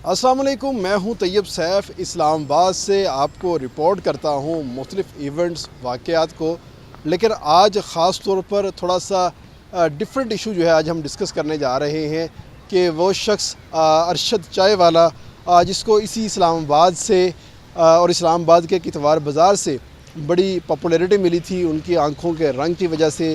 अस्सलाम वालेकुम, मैं हूं तैयब सैफ इस्लामाबाद से आपको रिपोर्ट करता हूं मुख्तलिफ़ इवेंट्स वाक़यात को। लेकिन आज ख़ास तौर पर थोड़ा सा डिफरेंट इशू जो है आज हम डिस्कस करने जा रहे हैं कि वो शख्स अरशद चाय वाला जिसको इसी इस्लामाबाद से और इस्लामाबाद के कितवार बाज़ार से बड़ी पॉपुलैरिटी मिली थी उनकी आंखों के रंग की वजह से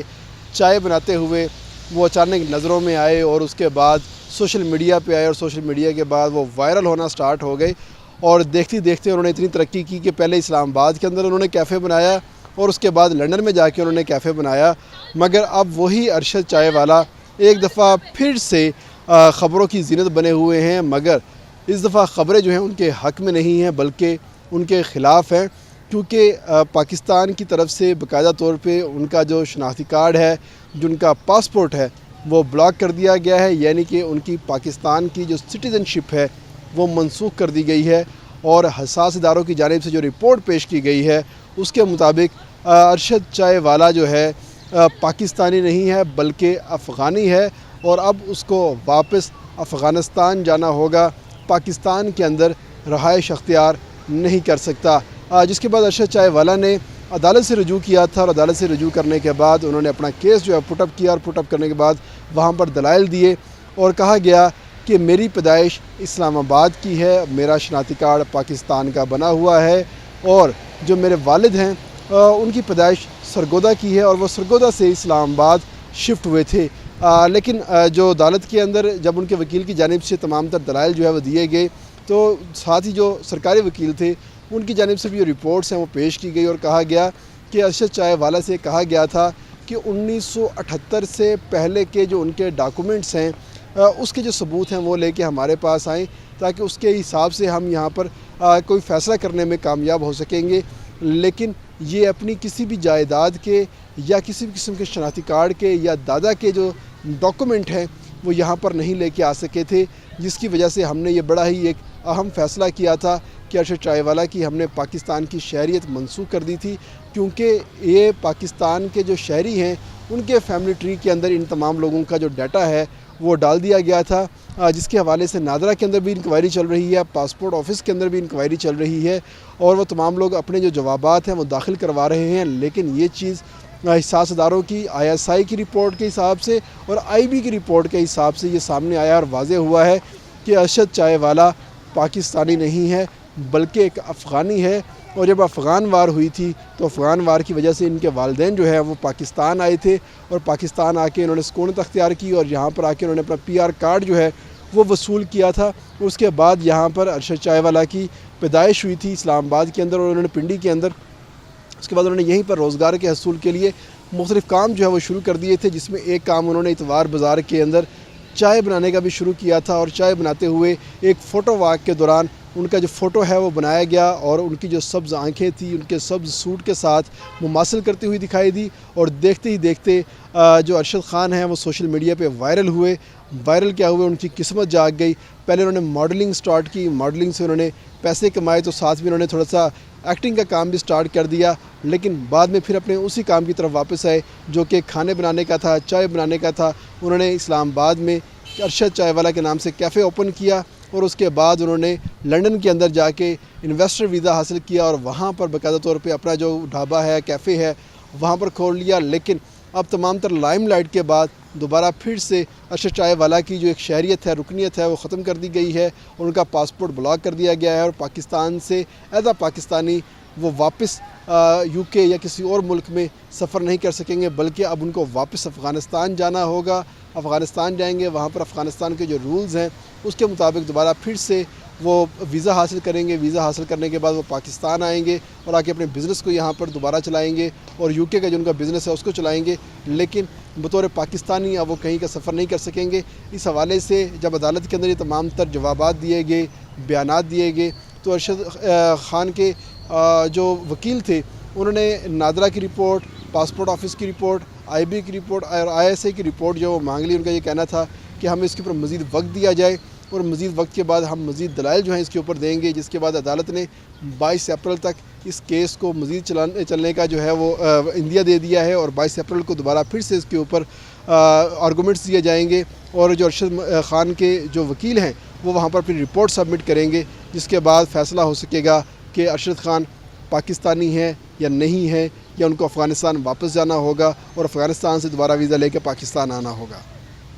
चाय बनाते हुए, वो अचानक नज़रों में आए और उसके बाद सोशल मीडिया पे आए और सोशल मीडिया के बाद वो वायरल होना स्टार्ट हो गए। और देखते देखते उन्होंने इतनी तरक्की की कि पहले इस्लामाबाद के अंदर उन्होंने कैफ़े बनाया और उसके बाद लंदन में जाके उन्होंने कैफ़े बनाया। मगर अब वही अरशद चाय वाला एक दफ़ा फिर से ख़बरों की ज़ीनत बने हुए हैं, मगर इस दफ़ा ख़बरें जो हैं उनके हक़ में नहीं हैं बल्कि उनके ख़िलाफ़ हैं, क्योंकि पाकिस्तान की तरफ से बाकायदा तौर पे उनका जो शनाख्ती कार्ड है, जो उनका पासपोर्ट है, वो ब्लॉक कर दिया गया है। यानी कि उनकी पाकिस्तान की जो सिटीज़नशिप है वो मनसूख कर दी गई है। और हसास इदारों की जानिब से जो रिपोर्ट पेश की गई है उसके मुताबिक अरशद चाय वाला जो है पाकिस्तानी नहीं है बल्कि अफ़गानी है, और अब उसको वापस अफ़गानिस्तान जाना होगा, पाकिस्तान के अंदर रहाइश अख्तियार नहीं कर सकता। जिसके बाद अरशद चाय वाला ने अदालत से रजू किया था और अदालत से रजू करने के बाद उन्होंने अपना केस जो है पुटअप किया और पुटअप करने के बाद वहाँ पर दलाइल दिए और कहा गया कि मेरी पैदाइश इस्लामाबाद की है, मेरा शनाख्ती कार्ड पाकिस्तान का बना हुआ है, और जो मेरे वालिद हैं उनकी पैदाइश सरगोदा की है और वो सरगोदा से इस्लामाबाद शिफ्ट हुए थे। लेकिन जो अदालत के अंदर जब उनके वकील की जानिब से तमाम तर दलाइल जो है वो दिए गए, तो साथ ही जो सरकारी वकील थे उनकी जानिब से भी जो रिपोर्ट्स हैं वो पेश की गई और कहा गया कि अरशद चाय वाला से कहा गया था कि 1978 से पहले के जो उनके डॉक्यूमेंट्स हैं उसके जो सबूत हैं वो लेके हमारे पास आएँ, ताकि उसके हिसाब से हम यहाँ पर कोई फ़ैसला करने में कामयाब हो सकेंगे। लेकिन ये अपनी किसी भी जायदाद के या किसी भी किस्म के शनाख्ती कार्ड के या दादा के जो डॉक्यूमेंट हैं वो यहाँ पर नहीं लेके आ सके थे, जिसकी वजह से हमने ये बड़ा ही एक अहम फ़ैसला किया था कि अरशद चाय वाला की हमने पाकिस्तान की शहरियत मनसूख कर दी थी, क्योंकि ये पाकिस्तान के जो शहरी हैं उनके फैमिली ट्री के अंदर इन तमाम लोगों का जो डाटा है वो डाल दिया गया था। जिसके हवाले से नादरा के अंदर भी इंक्वायरी चल रही है, पासपोर्ट ऑफिस के अंदर भी इंक्वायरी चल रही है, और वो तमाम लोग अपने जो जवाबात हैं वो दाखिल करवा रहे हैं। लेकिन ये चीज़ हिसास अदारों की ISI की रिपोर्ट के हिसाब से और IB की रिपोर्ट के हिसाब से ये सामने आया और वाज़े हुआ है कि अरशद चाय वाला पाकिस्तानी नहीं है बल्कि एक अफ़गानी है। और जब अफ़गान वार हुई थी तो अफ़गान वार की वजह से इनके वालिदैन जो है वो पाकिस्तान आए थे, और पाकिस्तान आके इन्होंने सुकूनत अख्तियार की और यहाँ पर आके उन्होंने अपना PR कार्ड जो है वो वसूल किया था। उसके बाद यहाँ पर अरशद चाय वाला की पैदाइश हुई थी इस्लामाबाद के अंदर और उन्होंने पिंडी के अंदर, उसके बाद उन्होंने यहीं पर रोज़गार के हसूल के लिए मुख्तलिफ़ काम जो है वो शुरू कर दिए थे, जिसमें एक काम उन्होंने इतवार बाज़ार के अंदर चाय बनाने का भी शुरू किया था। और चाय बनाते हुए एक फ़ोटो वॉक के दौरान उनका जो फ़ोटो है वो बनाया गया और उनकी जो सब्ज़ आंखें थी उनके सब्ज़ सूट के साथ मुमासिल करती हुई दिखाई दी। और देखते ही देखते जो अरशद ख़ान हैं वो सोशल मीडिया पे वायरल हुए। वायरल क्या हुए, उनकी किस्मत जाग गई। पहले उन्होंने मॉडलिंग स्टार्ट की, मॉडलिंग से उन्होंने पैसे कमाए, तो साथ में उन्होंने थोड़ा सा एक्टिंग का काम भी स्टार्ट कर दिया। लेकिन बाद में फिर अपने उसी काम की तरफ वापस आए जो कि खाने बनाने का था, चाय बनाने का था। उन्होंने इस्लामाबाद में अरशद चाय वाला के नाम से कैफ़े ओपन किया और उसके बाद उन्होंने लंदन के अंदर जाके इन्वेस्टर वीज़ा हासिल किया और वहाँ पर बाकायदा तौर पे अपना जो ढाबा है, कैफ़े है, वहाँ पर खोल लिया। लेकिन अब तमाम तर लाइमलाइट के बाद दोबारा फिर से अरशद चाय वाला की जो एक शहरियत है, रुकनीत है, वो ख़त्म कर दी गई है। उनका पासपोर्ट ब्लॉक कर दिया गया है और पाकिस्तान से एज अ पाकिस्तानी वो वापस UK या किसी और मुल्क में सफ़र नहीं कर सकेंगे, बल्कि अब उनको वापस अफ़गानिस्तान जाना होगा। अफ़गानिस्तान जाएंगे, वहाँ पर अफ़गानिस्तान के जो रूल्स हैं उसके मुताबिक दोबारा फिर से वो वीज़ा हासिल करेंगे। वीज़ा हासिल करने के बाद वो पाकिस्तान आएंगे और आके अपने बिज़नेस को यहाँ पर दोबारा चलाएंगे और UK का जो उनका बिज़नेस है उसको चलाएंगे। लेकिन बतौर पाकिस्तानी अब वो कहीं का सफ़र नहीं कर सकेंगे। इस हवाले से जब अदालत के अंदर ये तमाम तर जवाबात दिए गए, बयानात दिए गए, तो अरशद ख़ान के जो वकील थे उन्होंने नादरा की रिपोर्ट, पासपोर्ट ऑफिस की रिपोर्ट, IB की रिपोर्ट और ISI की रिपोर्ट जो वो मांग ली। उनका ये कहना था कि हमें इसके ऊपर मज़ीद वक्त दिया जाए और मज़ीद वक्त के बाद हम मज़ीद दलाइल जो हैं इसके ऊपर देंगे। जिसके बाद अदालत ने 22 अप्रैल तक इस केस को मज़ीद चलने का जो है वो इंदिया दे दिया है और 22 अप्रैल को दोबारा फिर से इसके ऊपर आर्गूमेंट्स दिए जाएंगे। और जो अरशद ख़ान के जो वकील हैं وہ وہاں پر اپنی رپورٹ سبمٹ کریں گے، جس کے بعد فیصلہ ہو سکے گا کہ ارشد خان پاکستانی ہیں یا نہیں ہیں، یا ان کو افغانستان واپس جانا ہوگا اور افغانستان سے دوبارہ ویزا لے کے پاکستان آنا ہوگا۔